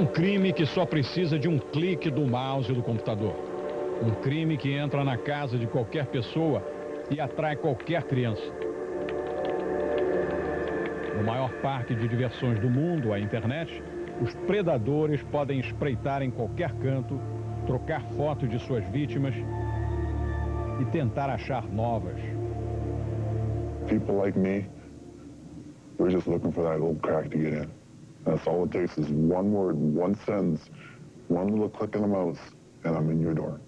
um crime que só precisa de um clique do mouse do computador. Um crime que entra na casa de qualquer pessoa e atrai qualquer criança. No maior parque de diversões do mundo, a internet, os predadores podem espreitar em qualquer canto, trocar fotos de suas vítimas e tentar achar novas. People like me, we're just looking for that little crack to get in. That's all it takes is one word, one sentence, one little click on the mouse, and I'm in your door.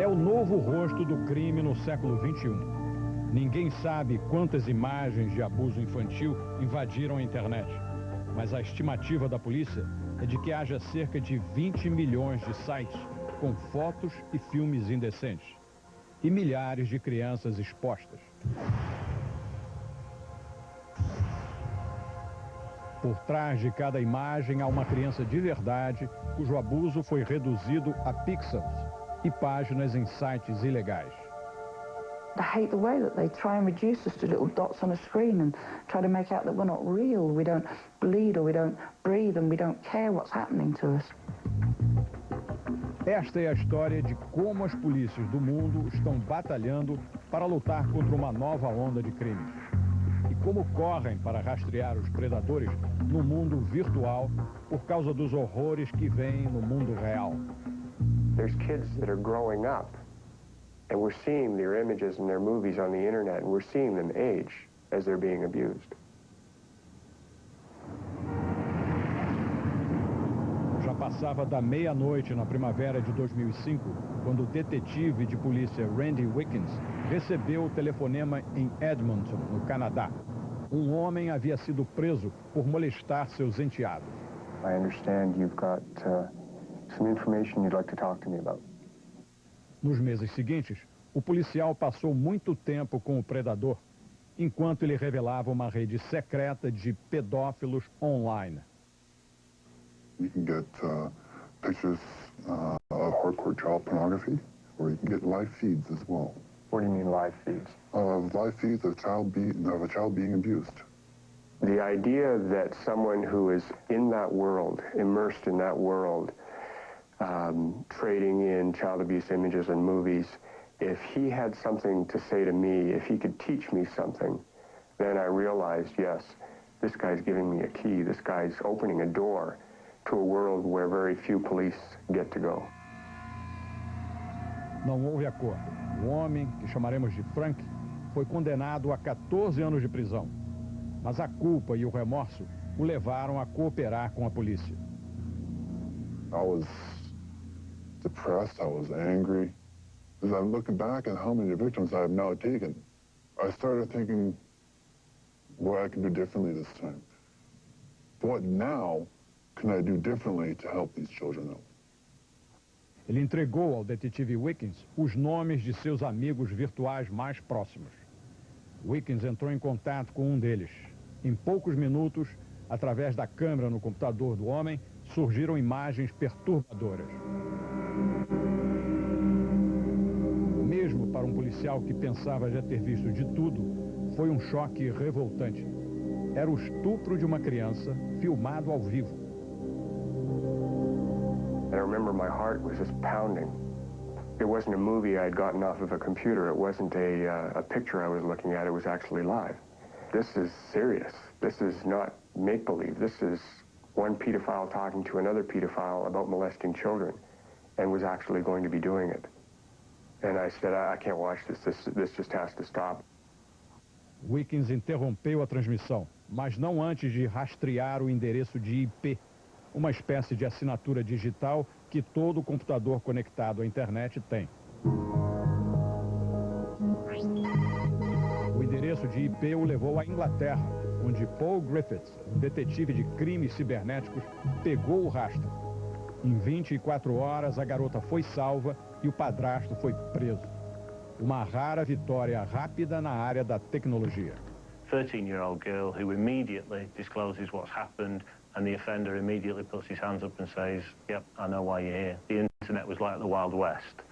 É o novo rosto do crime no século XXI. Ninguém sabe quantas imagens de abuso infantil invadiram a internet. Mas a estimativa da polícia é de que haja cerca de 20 milhões de sites com fotos e filmes indecentes. E milhares de crianças expostas. Por trás de cada imagem há uma criança de verdade cujo abuso foi reduzido a pixels e páginas em sites ilegais. I hate the way that they try and reduce us to little dots on a screen and try to make out that we're not real, we don't bleed or we don't breathe and we don't care what's happening to us. Esta é a história de como as polícias do mundo estão batalhando para lutar contra uma nova onda de crimes. E como correm para rastrear os predadores no mundo virtual por causa dos horrores que vêm no mundo real. There's kids that are growing up, and we're seeing their images and their movies on the internet, and we're seeing them age as they're being abused. Já passava da meia-noite na primavera de 2005, quando o detetive de polícia Randy Wickens recebeu o telefonema em Edmonton, no Canadá. Um homem havia sido preso por molestar seus enteados. I understand you've got some information you'd like to talk to me about. Nos meses seguintes, o policial passou muito tempo com o predador, enquanto ele revelava uma rede secreta de pedófilos online. You can get pictures of hardcore child pornography, or you can get live feeds as well. What do you mean live feeds? Live feeds of a child being abused. The idea that someone who is in that world, immersed in that world, trading in child abuse images and movies, if he had something to say to me, if he could teach me something, then I realized, yes, this guy's giving me a key, this guy's opening a door to a world where very few police get to go. Não houve acordo. O homem, que chamaremos de Frank, foi condenado a 14 anos de prisão. Mas a culpa e o remorso o levaram a cooperar com a polícia. I was depressed, I was angry. As I'm looking back at how many victims I have now taken, I started thinking what I can do differently this time. What now can I do differently to help these children out? Ele entregou ao detetive Wickens os nomes de seus amigos virtuais mais próximos. Wickens entrou em contato com um deles. Em poucos minutos, através da câmera no computador do homem, surgiram imagens perturbadoras. Mesmo para um policial que pensava já ter visto de tudo, foi um choque revoltante. Era o estupro de uma criança filmado ao vivo. And I remember my heart was just pounding. It wasn't a movie I'd gotten off of a computer. It wasn't a picture I was looking at. It was actually live. This is serious. This is not make-believe. This is one pedophile talking to another pedophile about molesting children and was actually going to be doing it. And I said, I can't watch this. This just has to stop. Wickens interrompeu a transmissão, mas não antes de rastrear o endereço de IP, uma espécie de assinatura digital que todo computador conectado à internet tem. O endereço de IP o levou à Inglaterra, onde Paul Griffiths, um detetive de crimes cibernéticos, pegou o rastro. Em 24 horas, a garota foi salva e o padrasto foi preso. Uma rara vitória rápida na área da tecnologia. 13-year-old girl who immediately discloses what's happened, and the offender immediately puts his hands up and says, yep, I know why you're here. The internet was like the Wild West.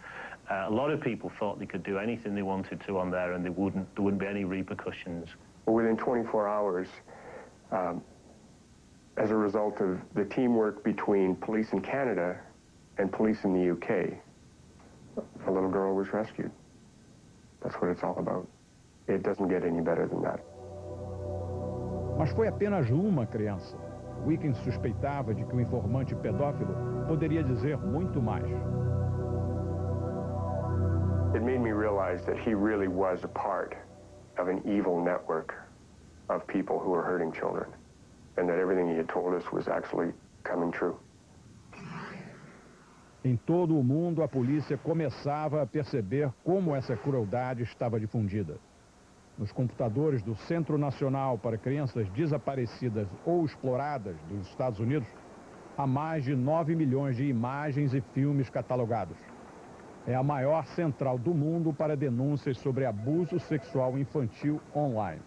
A lot of people thought they could do anything they wanted to on there and there wouldn't be any repercussions. Within 24 hours, as a result of the teamwork between police in Canada and police in the UK, a little girl was rescued. That's what it's all about. It doesn't get any better than that. Mas foi apenas uma criança. Wiggins suspeitava de que o informante pedófilo poderia dizer muito mais. It made me realize that he really was a part of an evil network of people who were hurting children, and that everything he had told us was actually coming true. Em todo o mundo, a polícia começava a perceber como essa crueldade estava difundida. Nos computadores do Centro Nacional para Crianças Desaparecidas ou Exploradas dos Estados Unidos, há mais de 9 milhões de imagens e filmes catalogados. É a maior central do mundo para denúncias sobre abuso sexual infantil online.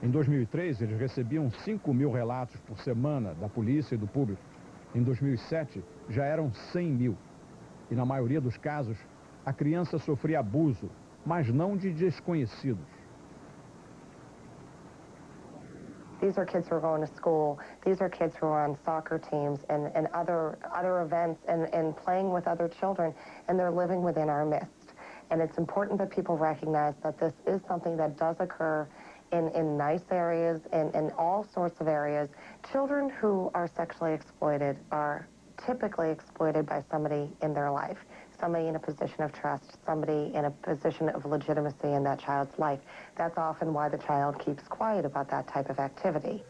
Em 2003, eles recebiam 5.000 relatos por semana da polícia e do público. Em 2007, já eram 100.000. E na maioria dos casos, a criança sofria abuso, mas não de desconhecidos. These are kids who are going to school. These are kids who are on soccer teams and other events and playing with other children, and they're living within our midst. And it's important that people recognize that this is something that does occur in nice areas and in all sorts of areas. Children who are sexually exploited are typically exploited by somebody in their life, somebody in a position of trust, somebody in a position of legitimacy in that child's life. That's often why the child keeps quiet about that type of activity.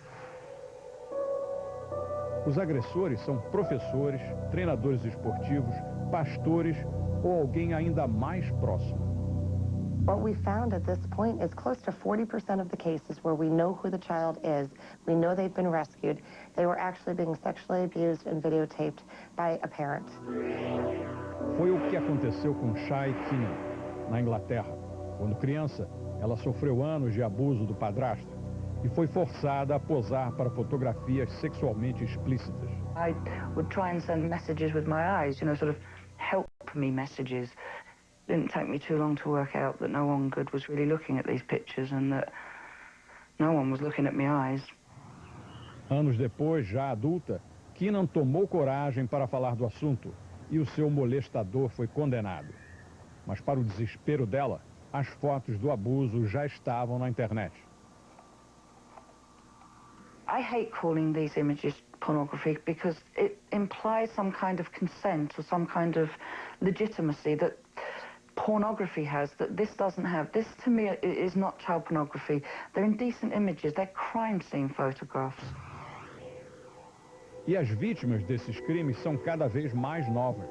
Os agressores são professores, treinadores esportivos, pastores ou alguém ainda mais próximo. What we found at this point is close to 40% of the cases where we know who the child is, we know they've been rescued, they were actually being sexually abused and videotaped by a parent. Foi o que aconteceu com Shai Keenan, na Inglaterra. Quando criança, ela sofreu anos de abuso do padrasto e foi forçada a posar para fotografias sexualmente explícitas. I would try and send messages with my eyes, you know, sort of help me messages. It didn't take me too long to work out that no one good was really looking at these pictures and that no one was looking at my eyes. Anos depois, já adulta, Keenan tomou coragem para falar do assunto e o seu molestador foi condenado. Mas para o desespero dela, as fotos do abuso já estavam na internet. I hate calling these images pornography because it implies some kind of consent or some kind of legitimacy that pornography has that this doesn't have. This, to me, is not child pornography. They're indecent images. They're crime scene photographs. E as vítimas desses crimes são cada vez mais novas.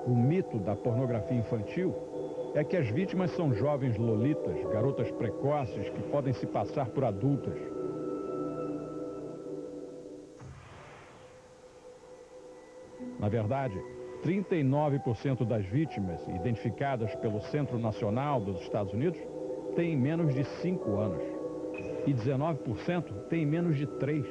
O mito da pornografia infantil é que as vítimas são jovens lolitas, garotas precoces que podem se passar por adultas. Na verdade, 39% das vítimas identificadas pelo Centro Nacional dos Estados Unidos têm menos de 5 anos. E 19% têm menos de 3.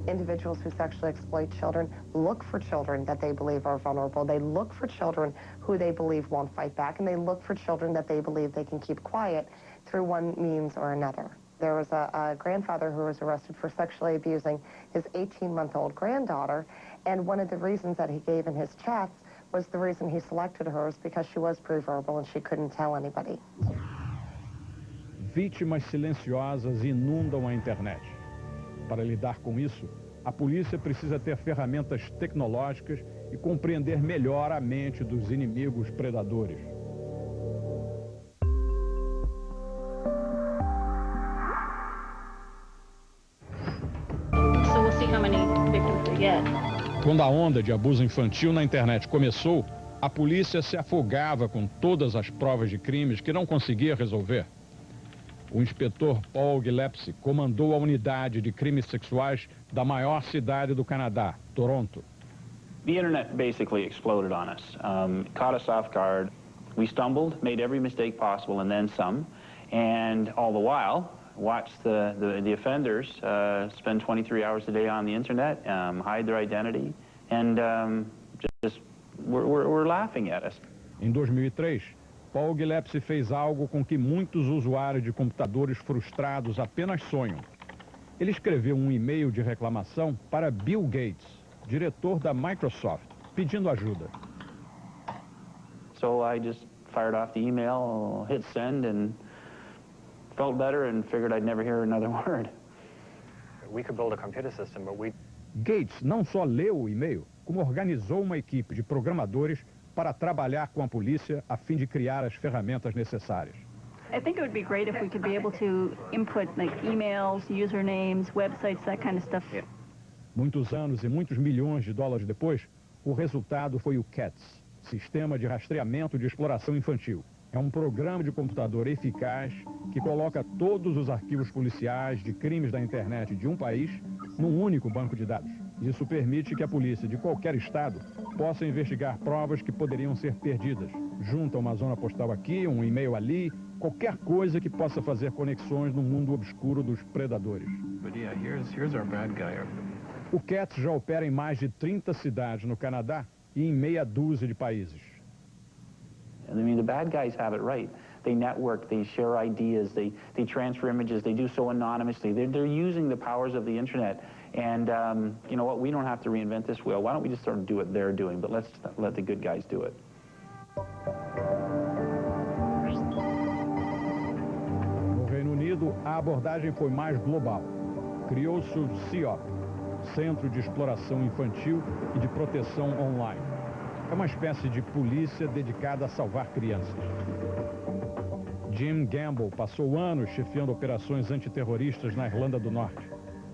Individuals who sexually exploit children look for children that they believe are vulnerable. They look for children who they believe won't fight back, and they look for children that they believe they can keep quiet through one means or another. There was a grandfather who was arrested for sexually abusing his 18-month-old granddaughter, and one of the reasons that he gave in his chats was the reason he selected her was because she was pre-verbal and she couldn't tell anybody. Vítimas silenciosas inundam a internet. Para lidar com isso, a polícia precisa ter ferramentas tecnológicas e compreender melhor a mente dos inimigos predadores. So we'll see how many victims we get. Quando a onda de abuso infantil na internet começou, a polícia se afogava com todas as provas de crimes que não conseguia resolver. O inspetor Paul Gillespie comandou a unidade de crimes sexuais da maior cidade do Canadá, Toronto. The internet basically exploded on us. Caught us off guard. We stumbled, made every mistake possible and then some, and all the while watched the offenders spend 23 hours a day on the internet, hide their identity, and just were laughing at us. Em 2003, Paul Gillespie fez algo com que muitos usuários de computadores frustrados apenas sonham. Ele escreveu um e-mail de reclamação para Bill Gates, diretor da Microsoft, pedindo ajuda. So I just fired off the email, hit send, and felt better and figured I'd never hear another word. We could build a computer system, but we... Gates não só leu o e-mail, como organizou uma equipe de programadores para trabalhar com a polícia a fim de criar as ferramentas necessárias. I think it would be great if we could be able to input like emails, usernames, websites, that kind of stuff. Muitos anos e muitos milhões de dólares depois, o resultado foi o CATS, Sistema de Rastreamento de Exploração Infantil. É um programa de computador eficaz que coloca todos os arquivos policiais de crimes da internet de um país num único banco de dados. Isso permite que a polícia de qualquer estado possa investigar provas que poderiam ser perdidas. Junta uma zona postal aqui, um e-mail ali, qualquer coisa que possa fazer conexões no mundo obscuro dos predadores. But yeah, here's our bad guy. O CATS já opera em mais de 30 cidades no Canadá e em meia dúzia de países. I mean, the bad guys have it right. They network, they share ideas, they transfer images, they do so anonymously. They're using the powers of the internet. And you know what, we don't have to reinvent this wheel. Why don't we just sort of do what they're doing, but let's let the good guys do it. No Reino Unido, a abordagem foi mais global. Criou-se o CEOP, Centro de Exploração Infantil e de Proteção Online. É uma espécie de polícia dedicada a salvar crianças. Jim Gamble passou anos chefiando operações antiterroristas na Irlanda do Norte.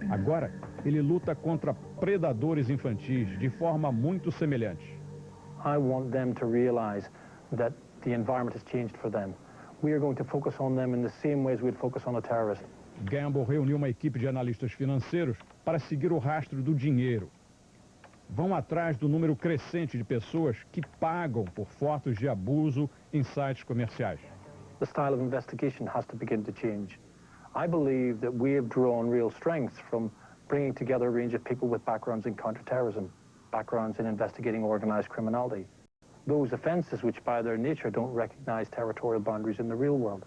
Agora, ele luta contra predadores infantis de forma muito semelhante. I want them to realize that the environment has changed for them. We are going to focus on them in the same ways we'd focus on a terrorist. Gamble reuniu uma equipe de analistas financeiros para seguir o rastro do dinheiro. Vão atrás do número crescente de pessoas que pagam por fotos de abuso em sites comerciais. The style of investigation has to begin to change. I believe that we have drawn real strengths from bringing together a range of people with backgrounds in counterterrorism, backgrounds in investigating organized criminality. Those offenses which by their nature don't recognize territorial boundaries in the real world.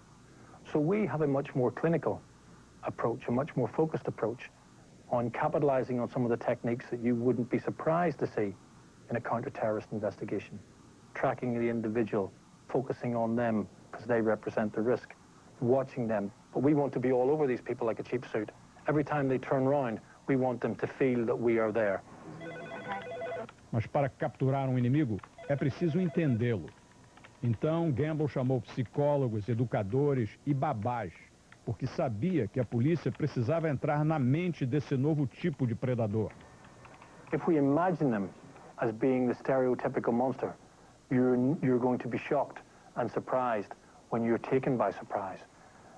So we have a much more clinical approach, a much more focused approach on capitalizing on some of the techniques that you wouldn't be surprised to see in a counter-terrorist investigation. Tracking the individual, focusing on them because they represent the risk, watching them. But we want to be all over these people like a cheap suit. Every time they turn around, we want them to feel that we are there. Mas para capturar um inimigo, é preciso entendê-lo. Então, Gamble chamou psicólogos, educadores e babás, porque sabia que a polícia precisava entrar na mente desse novo tipo de predador. If we imagine them as being the stereotypical monster, you're going to be shocked and surprised when you're taken by surprise.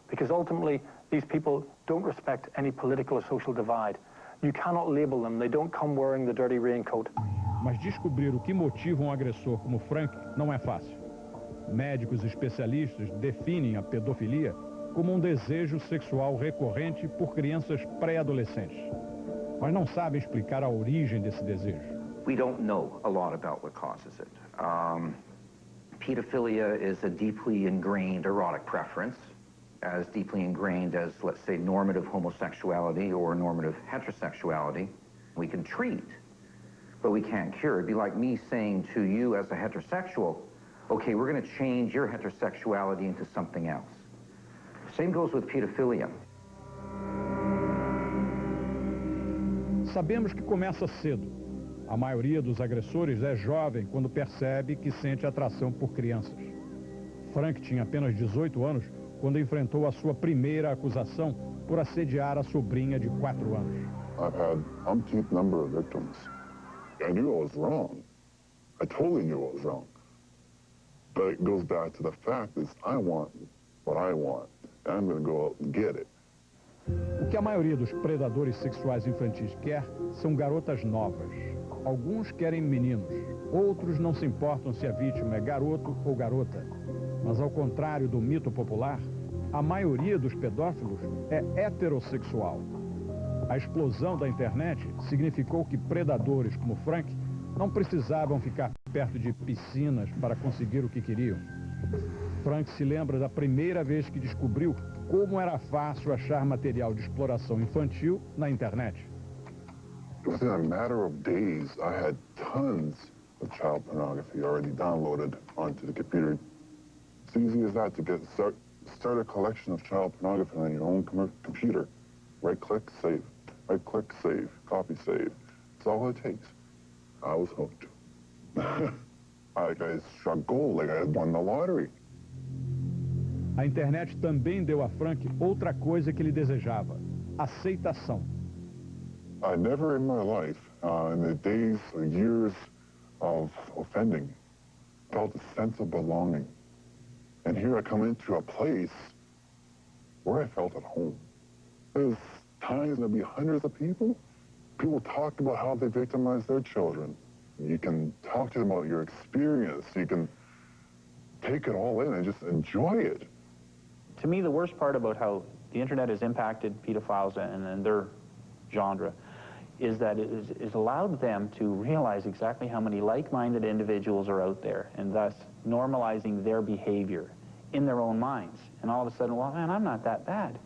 Because ultimately, these people don't respect any political or social divide. You cannot label them. They don't come wearing the dirty raincoat. Mas descobrir o que motiva um agressor como Frank não é fácil. Médicos especialistas definem a pedofilia como um desejo sexual recorrente por crianças pré-adolescentes. Mas não sabem explicar a origem desse desejo. We don't know a lot about what causes it. Pedophilia is a deeply ingrained erotic preference, as deeply ingrained as, let's say, normative homosexuality or normative heterosexuality. We can treat, but we can't cure. It'd be like me saying to you as a heterosexual, okay, we're going to change your heterosexuality into something else. Same goes with pedophilia. Sabemos que começa cedo. A maioria dos agressores é jovem quando percebe que sente atração por crianças. Frank tinha apenas 18 anos quando enfrentou a sua primeira acusação por assediar a sobrinha de 4 anos. I've had umpteenth number of victims. I knew I was wrong. I totally knew I was wrong. But it goes back to the fact is I want what I want. And I'm going to go out and get it. O que a maioria dos predadores sexuais infantis quer são garotas novas. Alguns querem meninos, outros não se importam se a vítima é garoto ou garota. Mas ao contrário do mito popular, a maioria dos pedófilos é heterossexual. A explosão da internet significou que predadores como Frank não precisavam ficar perto de piscinas para conseguir o que queriam. Frank se lembra da primeira vez que descobriu como era fácil achar material de exploração infantil na internet. Within a matter of days, I had tons of child pornography already downloaded onto the computer. It's easy as that to start a collection of child pornography on your own computer. Right-click, save. Right-click, save. Copy, save. That's all it takes. I was hooked. Like I struck gold, like I had won the lottery. A internet também deu a Frank outra coisa que ele desejava: aceitação. I never in my life, in the days or years of offending, felt a sense of belonging. And here I come into a place where I felt at home. There's times there'll be hundreds of people. People talk about how they victimize their children. You can talk to them about your experience. You can take it all in and just enjoy it. To me, the worst part about how the internet has impacted pedophiles and their genre is that it has allowed them to realize exactly how many like-minded individuals are out there, and thus normalizing their behavior in their own minds. And all of a sudden, well, man, I'm not that bad.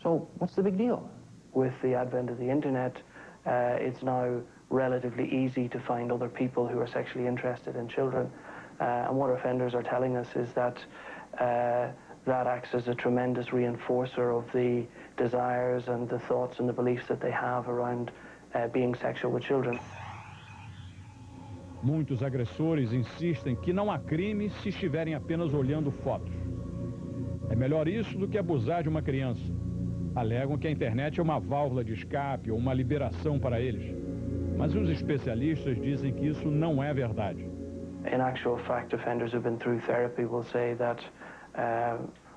So what's the big deal? With the advent of the internet, it's now relatively easy to find other people who are sexually interested in children. And what offenders are telling us is that that acts as a tremendous reinforcer of the desires and the thoughts and the beliefs that they have around being sexual with children. Muitos agressores insistem que não há crime se estiverem apenas olhando fotos. É melhor isso do que abusar de uma criança. Alegam que a internet é uma válvula de escape ou uma liberação para eles. Mas os especialistas dizem que isso não é verdade. In actual fact, offenders who've been through therapy will say that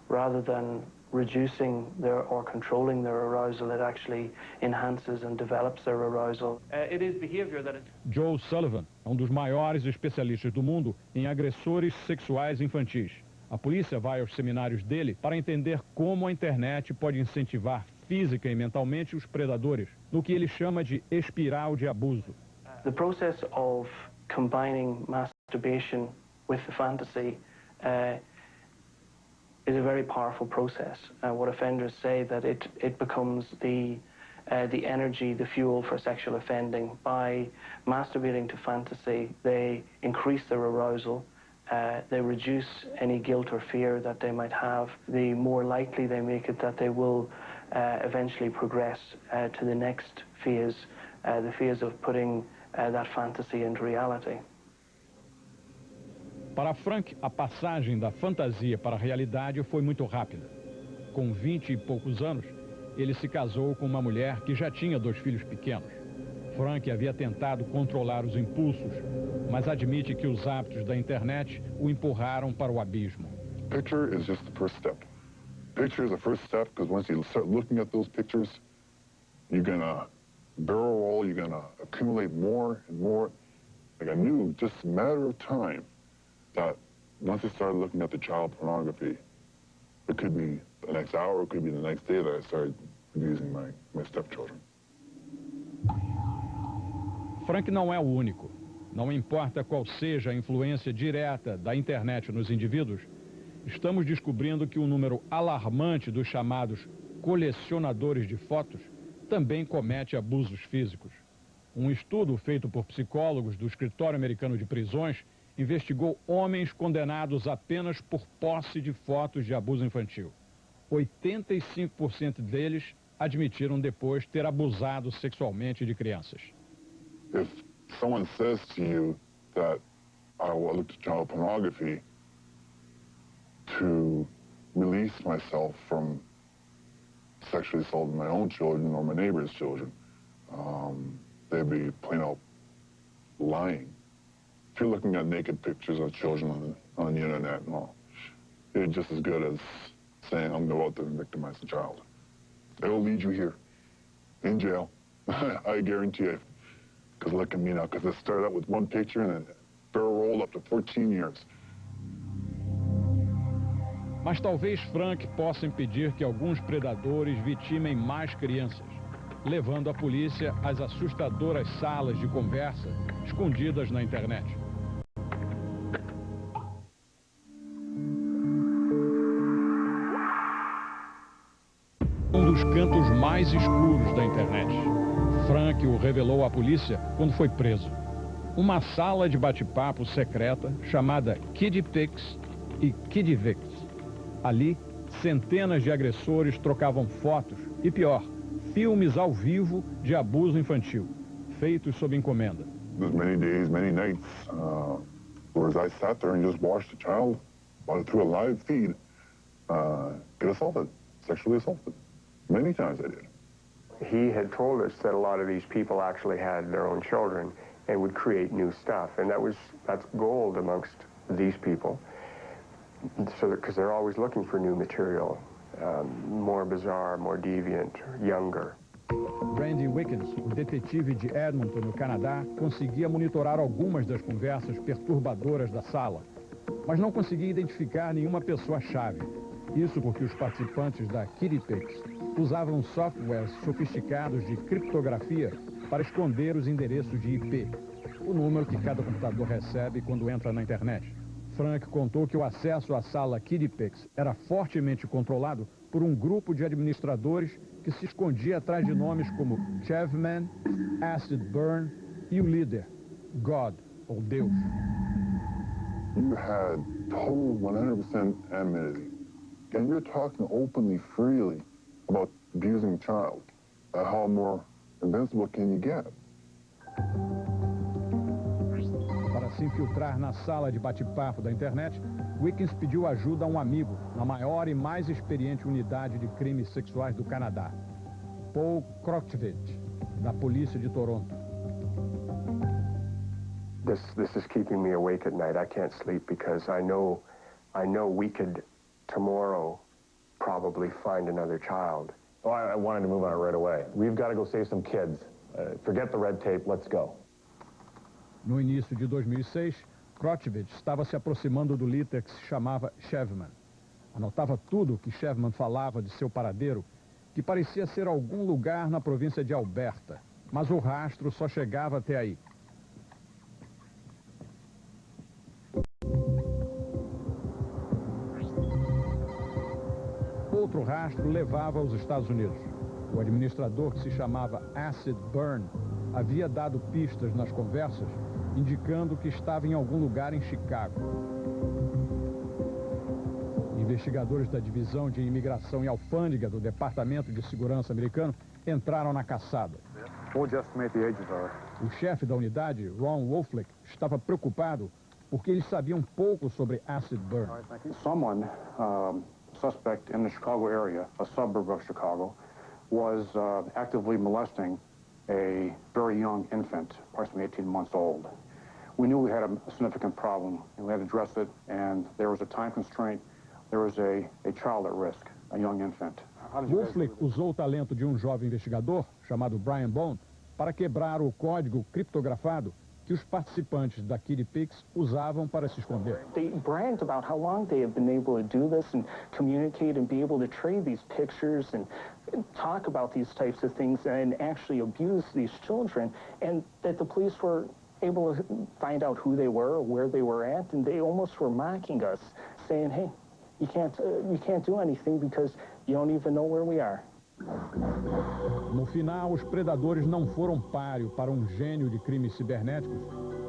rather than reducing or controlling their arousal, it actually enhances and develops their arousal. It is behavior that Joe Sullivan é um dos maiores especialistas do mundo em agressores sexuais infantis. A polícia vai aos seminários dele para entender como a internet pode incentivar física e mentalmente os predadores, no que ele chama de espiral de abuso. The process of combining masturbation with the fantasy is a very powerful process. What offenders say that it becomes the energy, the fuel for sexual offending. By masturbating to fantasy, they increase their arousal. They reduce any guilt or fear that they might have. The more likely they make it that they will eventually progress to the next phase, the phase of putting that fantasy into reality. Para Frank, a passagem da fantasia para a realidade foi muito rápida. Com 20 e poucos anos, ele se casou com uma mulher que já tinha 2 filhos pequenos. Frank havia tentado controlar os impulsos, mas admite que os hábitos da internet o empurraram para o abismo. Picture is just the first step. Picture is the first step because once you start looking at those pictures, you're going to barrel roll, you're going to accumulate more and more. Like I knew just a matter of time that once I started looking at the child pornography, it could be the next hour, it could be the next day that I started abusing my stepchildren. Frank não é o único. Não importa qual seja a influência direta da internet nos indivíduos, estamos descobrindo que um número alarmante dos chamados colecionadores de fotos também comete abusos físicos. Um estudo feito por psicólogos do Escritório Americano de Prisões investigou homens condenados apenas por posse de fotos de abuso infantil. 85% deles admitiram depois ter abusado sexualmente de crianças. If someone says to you that I looked at child pornography to release myself from sexually assaulting my own children or my neighbor's children, they'd be plain out lying. If you're looking at naked pictures of children on the internet, well, it's just as good as saying I'm going to go out there and victimize the child. It'll lead you here, in jail. I guarantee you. Because look at me now, because it started out with one picture and it barrel rolled up to 14 years. Mas talvez Frank possa impedir que alguns predadores vitimem mais crianças. levando a polícia às assustadoras salas de conversa escondidas na internet. Um dos cantos mais escuros da internet. Frank o revelou à polícia quando foi preso. Uma sala de bate-papo secreta chamada KidPix e KidVix. Ali, centenas de agressores trocavam fotos e, pior, filmes ao vivo de abuso infantil, feitos sob encomenda. There's many days, many nights, whereas I sat there and just watched a child through a live feed get assaulted, sexually assaulted. Many times I did. He had told us that a lot of these people actually had their own children and would create new stuff, and that's gold amongst these people. So because they're always looking for new material, more bizarre, more deviant, younger. Randy Wickens, o detetive de Edmonton, no Canadá, conseguia monitorar algumas das conversas perturbadoras da sala, mas não conseguia identificar nenhuma pessoa-chave. Isso porque os participantes da KidPix usavam softwares sofisticados de criptografia para esconder os endereços de IP, o número que cada computador recebe quando entra na internet. Frank contou que o acesso à sala KidPix era fortemente controlado por um grupo de administradores que se escondia atrás de nomes como Chevman, Acid Burn e o líder, God, ou Deus. You had total 100% anonymity. And you're talking openly, freely about abusing a child. How more invincible can you get? Para se infiltrar na sala de bate-papo da internet, Wickens pediu ajuda a um amigo na maior e mais experiente unidade de crimes sexuais do Canadá, Paul Kroktvich, da polícia de Toronto. This is keeping me awake at night. I can't sleep because I know we could tomorrow probably find another child. Oh, I wanted to move on it right away. We've got to go save some kids. Forget the red tape, let's go. No início de 2006, Kroktvich estava se aproximando do líder que se chamava Chevman. Anotava tudo que Chevman falava de seu paradeiro, que parecia ser algum lugar na província de Alberta, mas o rastro só chegava até aí. Outro rastro levava aos Estados Unidos. O administrador, que se chamava Acid Burn, havia dado pistas nas conversas, indicando que estava em algum lugar em Chicago. Investigadores da Divisão de Imigração e Alfândega do Departamento de Segurança americano entraram na caçada. O chefe da unidade, Ron Wolflick, estava preocupado porque eles sabiam pouco sobre Acid Burn. Suspect in the Chicago area, a suburb of Chicago, was actively molesting a very young infant, approximately 18 months old. We knew we had a significant problem, and we had to address it, and there was a time constraint. There was a child at risk, a young infant. Wolflick usou o talento de um jovem investigador, chamado Brian Bone, para quebrar o código criptografado que os participantes da KidPix usavam para se esconder. They bragged about how long they have been able to do this and communicate and be able to trade these pictures and talk about these types of things and actually abuse these children, and that the police were able to find out who they were or where they were at, and they almost were mocking us, saying, hey, you can't do anything because you don't even know where we are. No final, os predadores não foram páreo para um gênio de crimes cibernéticos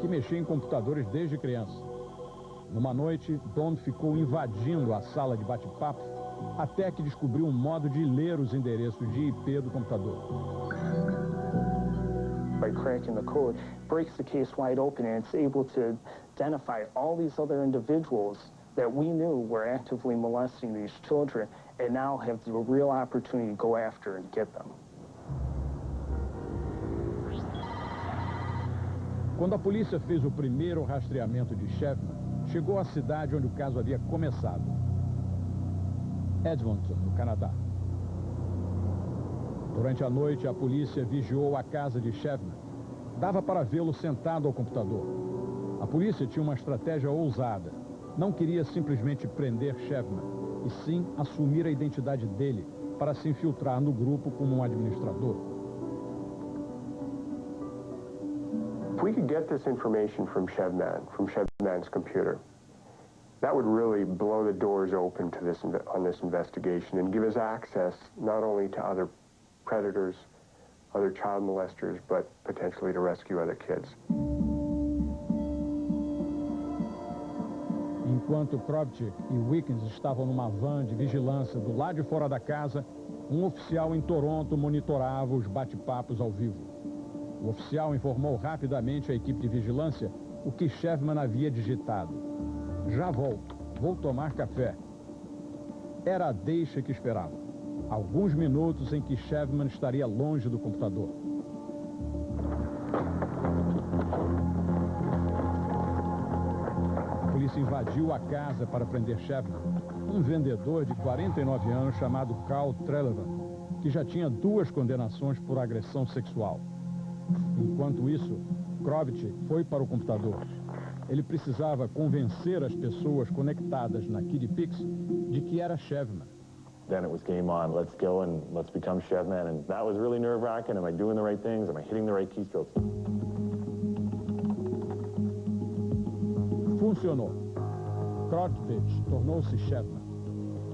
que mexia em computadores desde criança. Numa noite, Don ficou invadindo a sala de bate-papos até que descobriu um modo de ler os endereços de IP do computador. By cracking the code, breaks the case wide open and it's able to identify all these other individuals that we knew were actively molesting these children and now have the real opportunity to go after and get them. Quando a polícia fez o primeiro rastreamento de Chevman, chegou à cidade onde o caso havia começado. Edmonton, no Canadá. Durante a noite, a polícia vigiou a casa de Chevman. Dava para vê-lo sentado ao computador. A polícia tinha uma estratégia ousada. Não queria simplesmente prender Chevman, e sim assumir a identidade dele para se infiltrar no grupo como um administrador. we could get this information from Chevman's computer, that would really blow the doors open to this on this investigation and give us access not only to other predators, other child molesters, but potentially to rescue other kids. Enquanto Kravchuk e Wickens estavam numa van de vigilância do lado de fora da casa, um oficial em Toronto monitorava os bate-papos ao vivo. O oficial informou rapidamente à equipe de vigilância o que Chevman havia digitado. Já volto, vou tomar café. Era a deixa que esperava. Alguns minutos em que Chevman estaria longe do computador. A polícia invadiu a casa para prender Chevman, um vendedor de 49 anos chamado Carl Trelevan, que já tinha 2 condenações por agressão sexual. Enquanto isso, Kravchuk foi para o computador. Ele precisava convencer as pessoas conectadas na KidPix de que era Chevman. Then it was game on. Let's go and let's become Chevman. And that was really nerve-wracking. Am I doing the right things? Am I hitting the right keystrokes? Funcionou. Kravchuk tornou-se Chevman.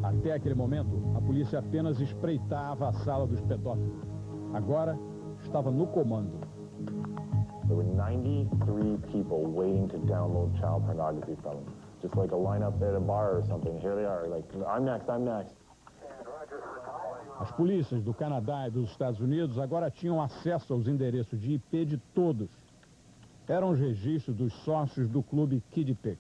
Até aquele momento, a polícia apenas espreitava a sala dos pedófilos. Agora, estava no comando. There were 93 people waiting to download child pornography from him. Just like a lineup at a bar or something. Here they are, like, I'm next, I'm next. As polícias do Canadá e dos Estados Unidos agora tinham acesso aos endereços de IP de todos. Eram os registros dos sócios do clube KidPix.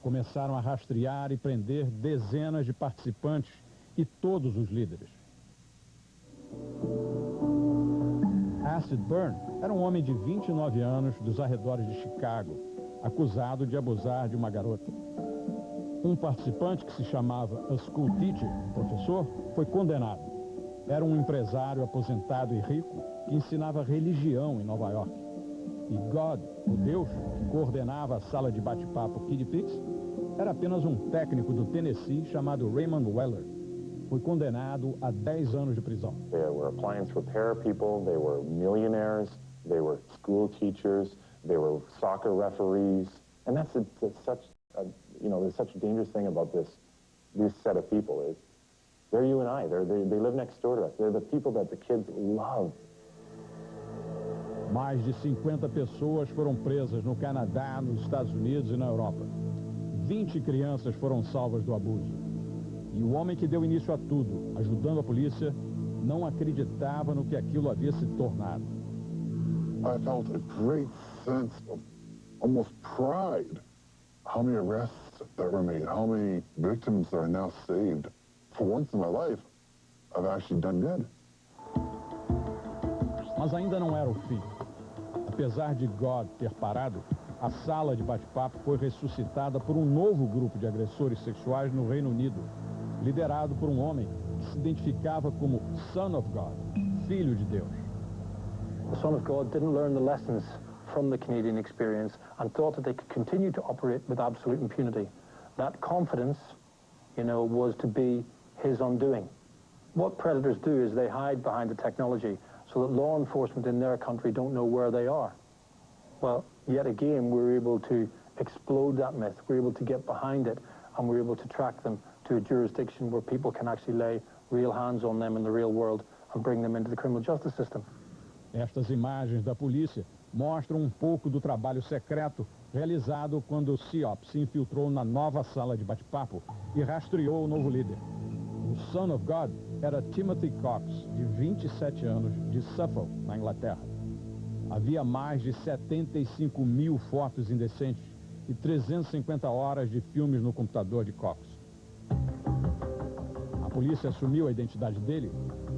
Começaram a rastrear e prender dezenas de participantes e todos os líderes. Acid Burn era um homem de 29 anos dos arredores de Chicago, acusado de abusar de uma garota. Um participante que se chamava A School Teacher, professor, foi condenado. Era um empresário aposentado e rico que ensinava religião em Nova York. E God, o Deus que coordenava a sala de bate-papo KidPix, era apenas um técnico do Tennessee chamado Raymond Weller. Foi condenado a 10 anos de prisão. They were appliance repair people, they were millionaires, they were school teachers, they were soccer referees. And that's such a dangerous thing about this set of people is they're you and I. They live next door to us. They're the people that the kids love. Mais de 50 pessoas foram presas no Canadá, nos Estados Unidos e na Europa. 20 crianças foram salvas do abuso. E o homem que deu início a tudo, ajudando a polícia, não acreditava no que aquilo havia se tornado. I felt a great sense of almost pride. How many arrests that were made, how many victims are now saved. For once in my life, I've actually done good. Mas ainda não era o fim. Apesar de God ter parado, a sala de bate-papo foi ressuscitada por um novo grupo de agressores sexuais no Reino Unido, liderado por um homem que se identificava como Son of God, Filho de Deus. The Son of God didn't learn the lessons from the Canadian experience and thought that they could continue to operate with absolute impunity. That confidence, was to be his undoing. What predators do is they hide behind the technology so that law enforcement in their country don't know where they are. Well, yet again, we're able to explode that myth. We're able to get behind it, and we're able to track them to a jurisdiction where people can actually lay real hands on them in the real world and bring them into the criminal justice system. Estas imagens da polícia mostram um pouco do trabalho secreto realizado quando o CIOP se infiltrou na nova sala de bate-papo e rastreou o novo líder. O Son of God era Timothy Cox, de 27 anos, de Suffolk, na Inglaterra. Havia mais de 75 mil fotos indecentes e 350 horas de filmes no computador de Cox. A polícia assumiu a identidade dele,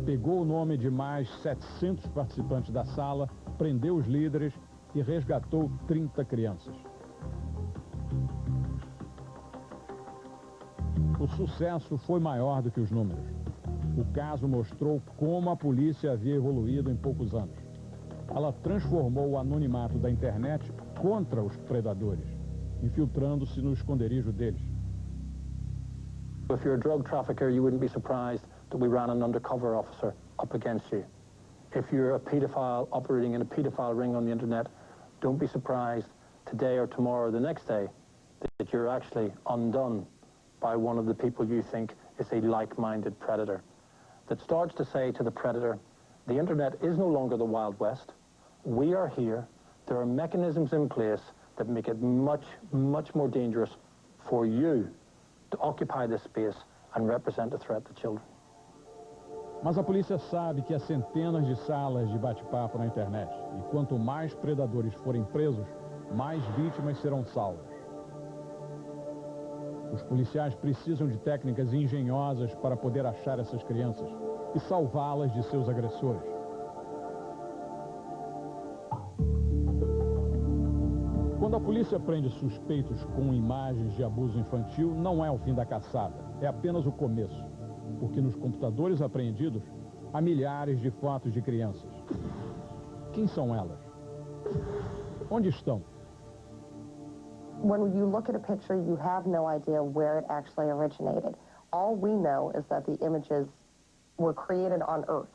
pegou o nome de mais 700 participantes da sala, prendeu os líderes e resgatou 30 crianças. O sucesso foi maior do que os números. O caso mostrou como a polícia havia evoluído em poucos anos. Ela transformou o anonimato da internet contra os predadores, infiltrando-se no esconderijo deles. If you're a drug trafficker, you wouldn't be surprised that we ran an undercover officer up against you. If you're a pedophile operating in a pedophile ring on the internet, don't be surprised today or tomorrow or the next day that you're actually undone by one of the people you think is a like-minded predator that starts to say to the predator, the internet is no longer the Wild West. We are here. There are mechanisms in place that make it much, much more dangerous for you to occupy this space and represent a threat to children. Mas a polícia sabe que há centenas de salas de bate-papo na internet. E quanto mais predadores forem presos, mais vítimas serão salvas. Os policiais precisam de técnicas engenhosas para poder achar essas crianças e salvá-las de seus agressores. Quando a polícia prende suspeitos com imagens de abuso infantil, não é o fim da caçada, é apenas o começo. Porque nos computadores apreendidos há milhares de fotos de crianças. Quem são elas? Onde estão? When you look at a picture, you have no idea where it actually originated. All we know is that the images were created on Earth.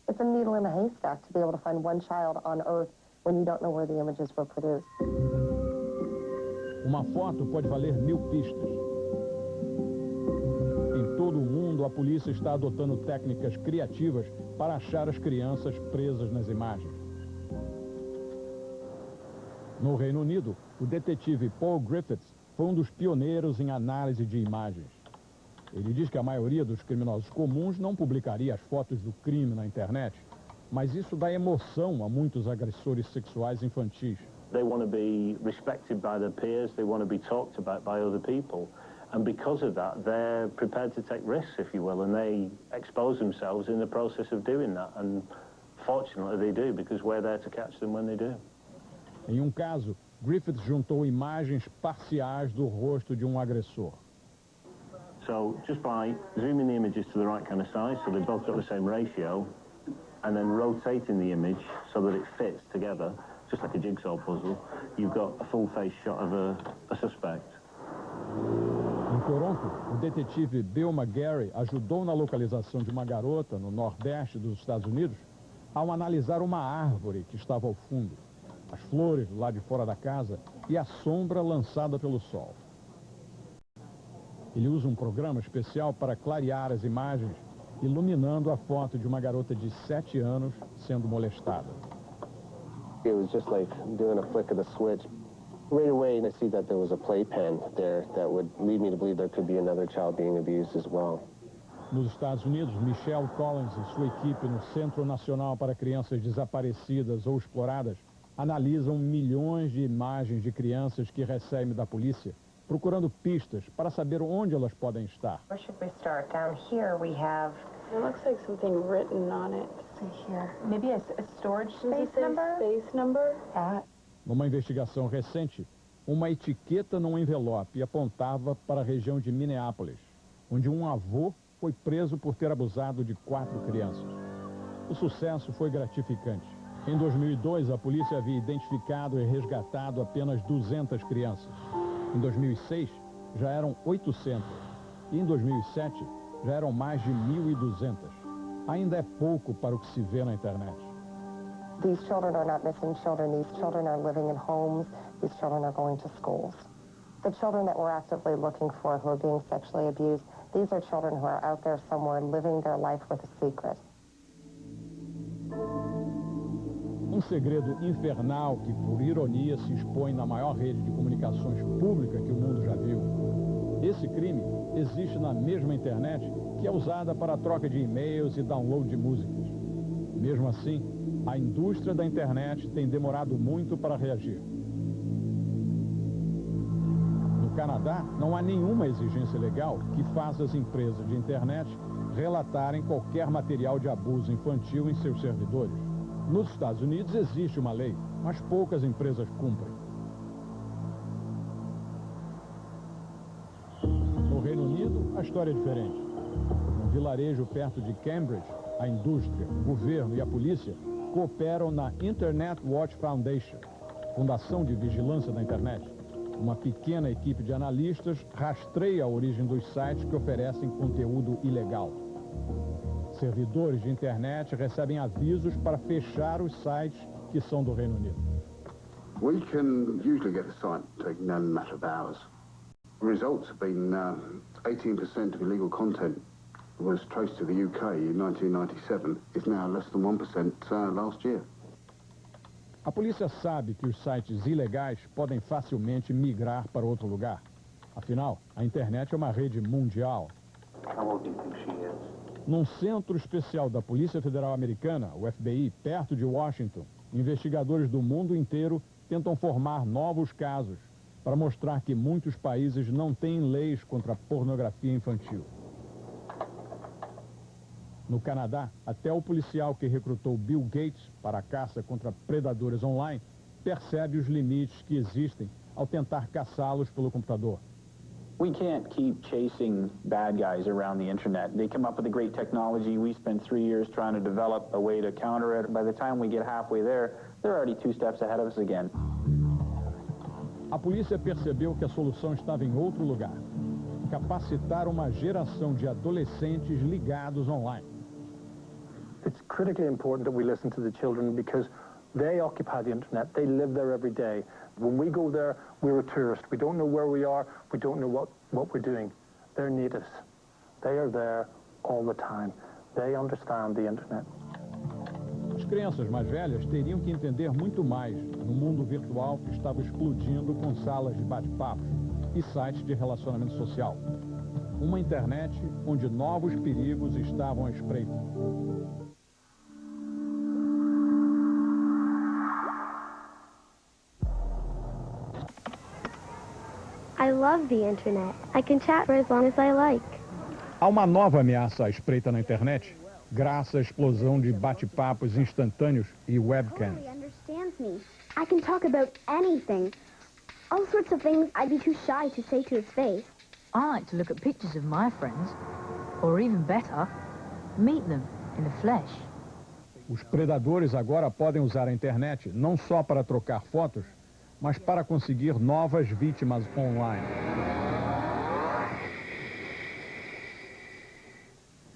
It's a needle in a haystack to be able to find one child on Earth when you don't know where the images were produced. Uma foto pode valer 1000 pistas. Em todo o mundo, a polícia está adotando técnicas criativas para achar as crianças presas nas imagens. No Reino Unido, o detetive Paul Griffiths foi um dos pioneiros em análise de imagens. Ele diz que a maioria dos criminosos comuns não publicaria as fotos do crime na internet, mas isso dá emoção a muitos agressores sexuais infantis. They want to be respected by their peers, they want to be talked about by other people. And because of that, they're prepared to take risks, if you will, and they expose themselves in the process of doing that. And fortunately they do, because we're there to catch them when they do. Em um caso, Griffiths juntou imagens parciais do rosto de um agressor. So just by zooming the images to the right kind of size, so they've both got the same ratio, and then rotating the image so that it fits together, just like a jigsaw puzzle, you've got a full face shot of a suspect. Em Toronto, o detetive Bill McGarry ajudou na localização de uma garota no nordeste dos Estados Unidos ao analisar uma árvore que estava ao fundo, as flores do lado de fora da casa e a sombra lançada pelo sol. Ele usa um programa especial para clarear as imagens, iluminando a foto de uma garota de 7 anos sendo molestada. It was just like doing a flick of the switch. Right away, I see that there was a playpen there that would lead me to believe there could be another child being abused as well. Nos Estados Unidos, Michelle Collins e sua equipe no Centro Nacional para Crianças Desaparecidas ou Exploradas analisam milhões de imagens de crianças que recebem da polícia, procurando pistas para saber onde elas podem estar. Where should we start? Down here we have... It looks like something written on it. See here. Maybe a storage space number? Space number? Numa investigação recente, uma etiqueta num envelope apontava para a região de Minneapolis, onde um avô foi preso por ter abusado de 4 crianças. O sucesso foi gratificante. Em 2002, a polícia havia identificado e resgatado apenas 200 crianças. Em 2006, já eram 800. E em 2007, já eram mais de 1.200. Ainda é pouco para o que se vê na internet. These children are not missing children. These children are living in homes. These children are going to schools. The children that we're actively looking for who are being sexually abused, these are children who are out there somewhere living their life with a secret. Um segredo infernal que, por ironia, se expõe na maior rede de comunicações pública que o mundo já viu. Esse crime existe na mesma internet que é usada para a troca de e-mails e download de músicas. Mesmo assim, a indústria da internet tem demorado muito para reagir. No Canadá, não há nenhuma exigência legal que faça as empresas de internet relatarem qualquer material de abuso infantil em seus servidores. Nos Estados Unidos existe uma lei, mas poucas empresas cumprem. No Reino Unido, a história é diferente. Num vilarejo perto de Cambridge, a indústria, o governo e a polícia cooperam na Internet Watch Foundation, Fundação de Vigilância da Internet. Uma pequena equipe de analistas rastreia a origem dos sites que oferecem conteúdo ilegal. Servidores de internet recebem avisos para fechar os sites que são do Reino Unido. We can usually get a site taken down in a matter of hours. Results have been 18% of illegal content was traced to the UK in 1997. It's now less than 1% last year. A polícia sabe que os sites ilegais podem facilmente migrar para outro lugar. Afinal, a internet é uma rede mundial. Num centro especial da Polícia Federal Americana, o FBI, perto de Washington, investigadores do mundo inteiro tentam formar novos casos para mostrar que muitos países não têm leis contra a pornografia infantil. No Canadá, até o policial que recrutou Bill Gates para a caça contra predadores online percebe os limites que existem ao tentar caçá-los pelo computador. We can't keep chasing bad guys around the internet. They come up with a great technology. We spent 3 years trying to develop a way to counter it. By the time we get halfway there, they're already 2 steps ahead of us again. A polícia percebeu que a solução estava em outro lugar. Capacitar uma geração de adolescentes ligados online. It's critically important that we listen to the children because they occupy the internet. They live there every day. When we go there, we're a tourist. We don't know where we are. We don't know what we're doing. They're natives. They are there all the time. They understand the internet. As crianças mais velhas teriam que entender muito mais no mundo virtual que estava explodindo com salas de bate-papos e sites de relacionamento social. Uma internet onde novos perigos estavam à espreita. I love the internet. I can chat for as long as I like. Há uma nova ameaça à espreita na internet, graças à explosão de bate-papos instantâneos e webcams. He understands me. I can talk about anything. All sorts of things I'd be too shy to say to his face. I like to look at pictures of my friends, or even better, meet them in the flesh. Os predadores agora podem usar a internet não só para trocar fotos, mas para conseguir novas vítimas online.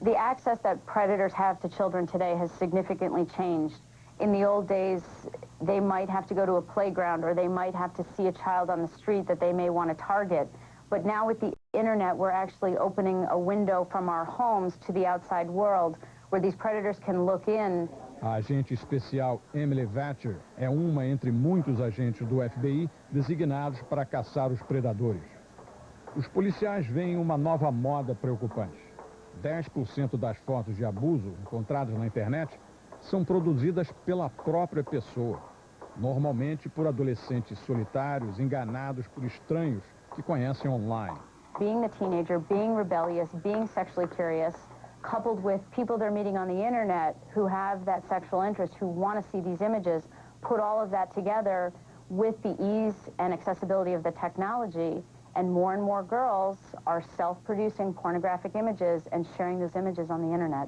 The access that predators have to children today has significantly changed. In the old days, they might have to go to a playground or they might have to see a child on the street that they may want to target. But now with the internet, we're actually opening a window from our homes to the outside world where these predators can look in. A agente especial Emily Vatcher é uma entre muitos agentes do FBI designados para caçar os predadores. Os policiais veem uma nova moda preocupante. 10% das fotos de abuso encontradas na internet são produzidas pela própria pessoa, normalmente por adolescentes solitários enganados por estranhos que conhecem online. Being a teenager, being rebellious, being sexually curious, coupled with people they're meeting on the internet who have that sexual interest, who want to see these images, put all of that together with the ease and accessibility of the technology, and more girls are self-producing pornographic images and sharing those images on the internet.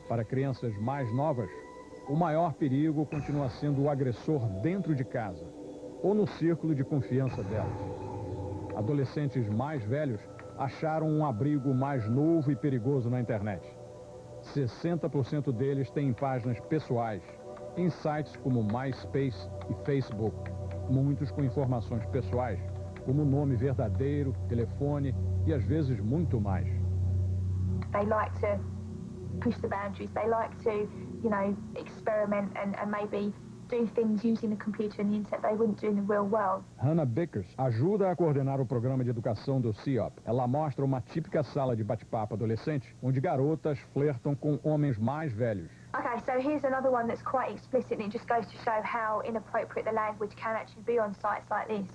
Para crianças mais novas, o maior perigo continua sendo o agressor dentro de casa ou no círculo de confiança delas. Adolescentes mais velhos acharam um abrigo mais novo e perigoso na internet. 60% deles têm páginas pessoais em sites como MySpace e Facebook, muitos com informações pessoais, como nome verdadeiro, telefone e às vezes muito mais. They like to push the boundaries. They like to, experiment and maybe do things using the computer and the internet they wouldn't do in the real world. Hannah Bickers ajuda a coordenar o programa de educação do CEOP. Ela mostra uma típica sala de bate-papo adolescente, onde garotas flertam com homens mais velhos. Okay, so here's another one that's quite explicit, and it just goes to show how inappropriate the language can actually be on sites like this.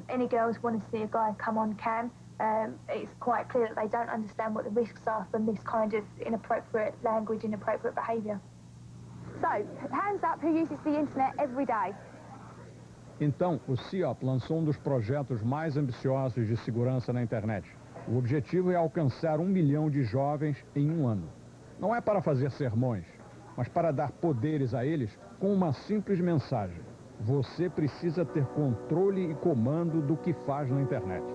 Any girls want to see a guy come on cam, it's quite clear that they don't understand what the risks are from this kind of inappropriate language, inappropriate behaviour. So, hands up who uses the internet every day. Então, o CEOP lançou um dos projetos mais ambiciosos de segurança na internet. O objetivo é alcançar 1 milhão de jovens em um ano. Não é para fazer sermões, mas para dar poderes a eles com uma simples mensagem. Você precisa ter controle e comando do que faz na internet. I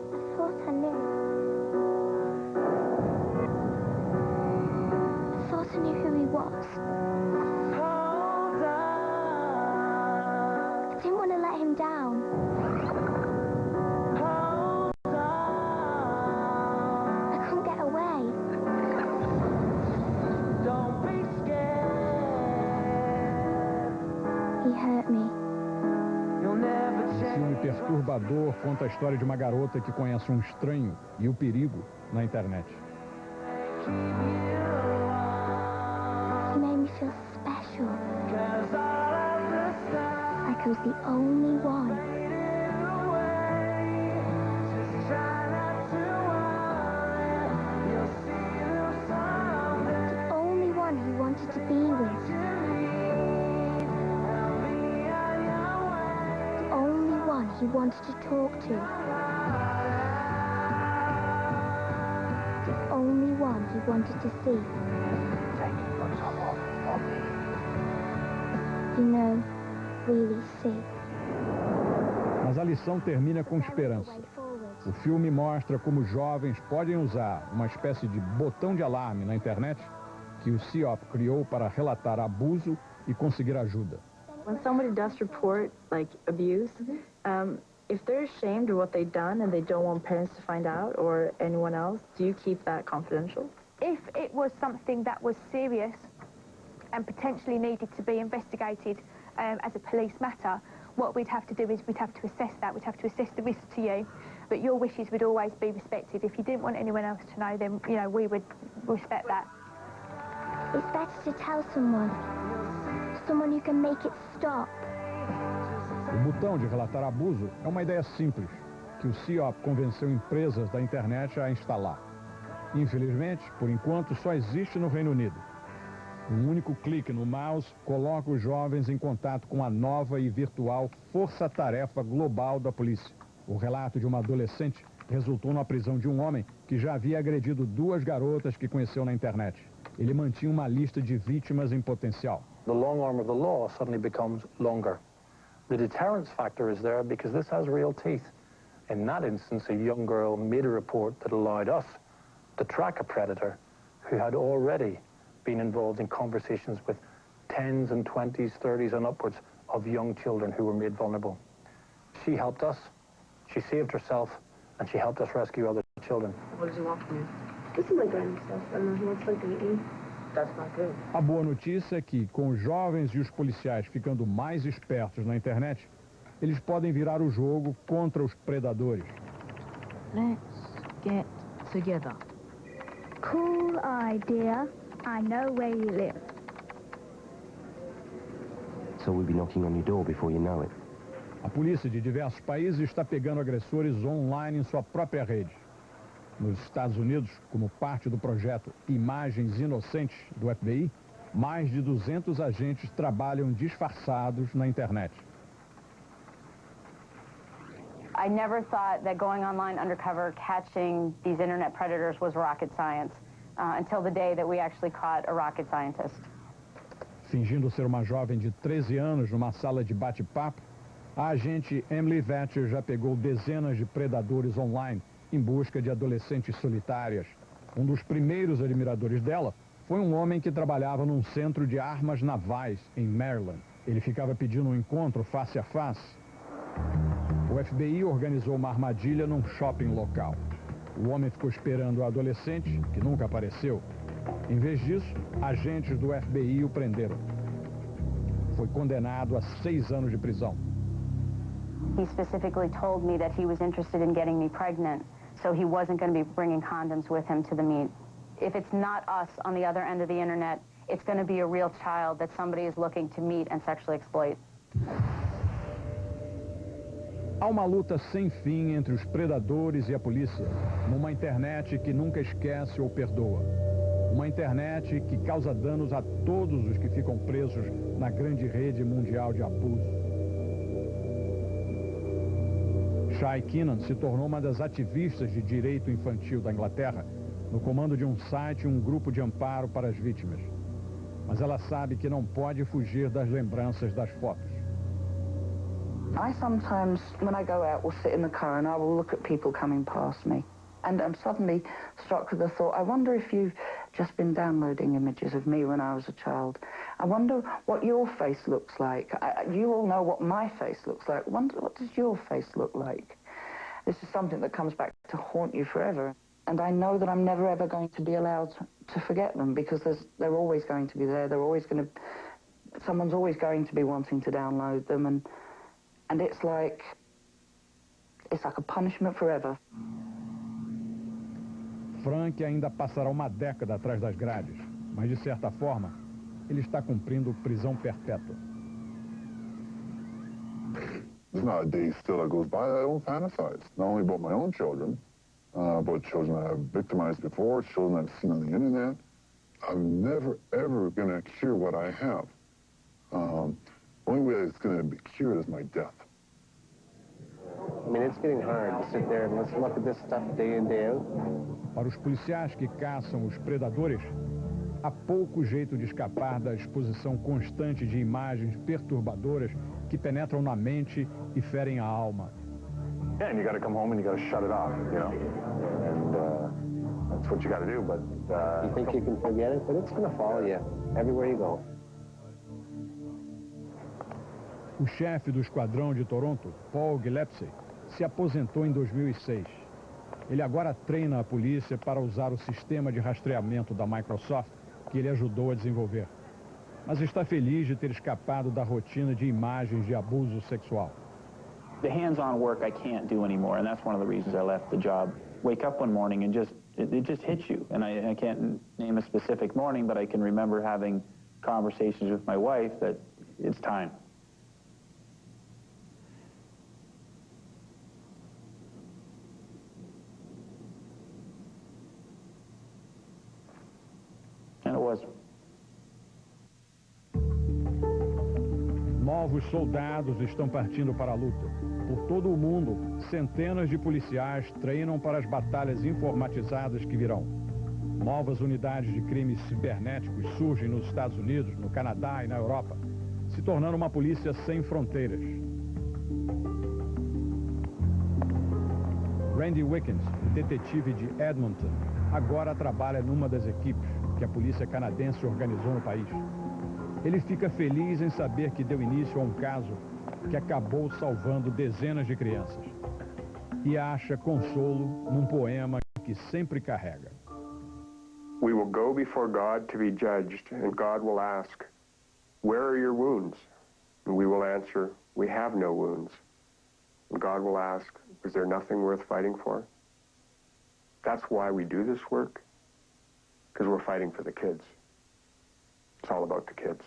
thought I knew who he was. me. O filme perturbador conta a história de uma garota que conhece um estranho e o perigo na internet. He made me feel special. Like I was the only one. The only one he wanted to be with. The only one he wanted to talk to. The only one he wanted to see. You know, really see. Mas a lição termina com esperança. O filme mostra como jovens podem usar uma espécie de botão de alarme na internet que o CEOP criou para relatar abuso e conseguir ajuda. When somebody does report, like, abuse, if they're ashamed of what they've done and they don't want parents to find out or anyone else, do you keep that confidential? If it was something that was serious and potentially needed to be investigated as a police matter, what we'd have to do is we'd have to assess that. We'd have to assess the risk to you, but your wishes would always be respected. If you didn't want anyone else to know, then, you know, we would respect that. It's better to tell someone who can make it stop. O botão de relatar abuso é uma ideia simples, que o CEOP convenceu empresas da internet a instalar. Infelizmente, por enquanto, só existe no Reino Unido. Um único clique no mouse coloca os jovens em contato com a nova e virtual força-tarefa global da polícia. O relato de uma adolescente resultou na prisão de um homem que já havia agredido 2 garotas que conheceu na internet. Ele mantinha uma lista de vítimas em potencial. The long arm of the law suddenly becomes longer. The deterrence factor is there because this has real teeth. In that instance, a young girl made a report that allowed us to track a predator who had already been involved in conversations with 10s and 20s, 30s and upwards of young children who were made vulnerable. She helped us, she saved herself, and she helped us rescue other children. What does he want from you? Just some like random stuff. I don't know, he wants to like date me. That's not good. A boa notícia é que, com os jovens e os policiais ficando mais espertos na internet, eles podem virar o jogo contra os predadores. Let's get together. Cool idea. I know where you live. So we'll be knocking on your door before you know it. A polícia de diversos países está pegando agressores online em sua própria rede. Nos Estados Unidos, como parte do projeto Imagens Inocentes do FBI, mais de 200 agentes trabalham disfarçados na internet. I never thought that going online undercover, catching these internet predators was rocket science, until the day that we actually caught a rocket scientist. Fingindo ser uma jovem de 13 anos numa sala de bate-papo, a agente Emily Vetcher já pegou dezenas de predadores online em busca de adolescentes solitárias. Um dos primeiros admiradores dela foi um homem que trabalhava num centro de armas navais em Maryland. Ele ficava pedindo um encontro face a face. O FBI organizou uma armadilha num shopping local. O homem ficou esperando a adolescente, que nunca apareceu. Em vez disso, agentes do FBI o prenderam. Foi condenado a 6 anos de prisão. He specifically told me that he was interested in getting me pregnant, so he wasn't going to be bringing condoms with him to the meet. If it's not us on the other end of the internet, it's going to be a real child that somebody is looking to meet and sexually exploit. Há uma luta sem fim entre os predadores e a polícia, numa internet que nunca esquece ou perdoa. Uma internet que causa danos a todos os que ficam presos na grande rede mundial de abuso. Shai Keenan se tornou uma das ativistas de direito infantil da Inglaterra, no comando de um site e um grupo de amparo para as vítimas. Mas ela sabe que não pode fugir das lembranças das fotos. I sometimes, when I go out, will sit in the car and I will look at people coming past me. And I'm suddenly struck with the thought, I wonder if you've just been downloading images of me when I was a child. I wonder what your face looks like. You all know what my face looks like. I wonder, what does your face look like? This is something that comes back to haunt you forever. And I know that I'm never ever going to be allowed to forget them because they're always going to be there. They're always going to someone's always going to be wanting to download them, and it's like a punishment forever. Frank ainda passará uma década atrás das grades, mas de certa forma, ele está cumprindo prisão perpétua. There's not a day still that goes by that I don't fantasize, not only about my own children, about children that I've victimized before, children I've seen on the internet. I'm never, ever going to cure what I have. Only way it's going to be cured is my death. I mean, it's getting hard to sit there and let's look at this stuff day in, day out. Para os policiais que caçam os predadores, há pouco jeito de escapar da exposição constante de imagens perturbadoras que penetram na mente e ferem a alma. Yeah, and you got to come home and you got to shut it off, you know, and that's what you got to do. But you think you can forget it, but it's going to follow you everywhere you go. O chefe do esquadrão de Toronto, Paul Gillespie, se aposentou em 2006. Ele agora treina a polícia para usar o sistema de rastreamento da Microsoft que ele ajudou a desenvolver. Mas está feliz de ter escapado da rotina de imagens de abuso sexual. The hands-on work I can't do anymore, and that's one of the reasons I left the job. Wake up one morning and it just hits you. And I can't name a specific morning, but I can remember having conversations with my wife that it's time. And it was. Novos soldados estão partindo para a luta. Por todo o mundo, centenas de policiais treinam para as batalhas informatizadas que virão. Novas unidades de crimes cibernéticos surgem nos Estados Unidos, no Canadá e na Europa, se tornando uma polícia sem fronteiras. Randy Wickens, detetive de Edmonton, agora trabalha numa das equipes que a polícia canadense organizou no país. Ele fica feliz em saber que deu início a um caso que acabou salvando dezenas de crianças. E acha consolo num poema que sempre carrega. We will go before God to be judged, and God will ask, "Where are your wounds?" And we will answer, "We have no wounds." And God will ask, "Was there nothing worth fighting for?" That's why we do this work, because we're fighting for the kids. It's all about the kids.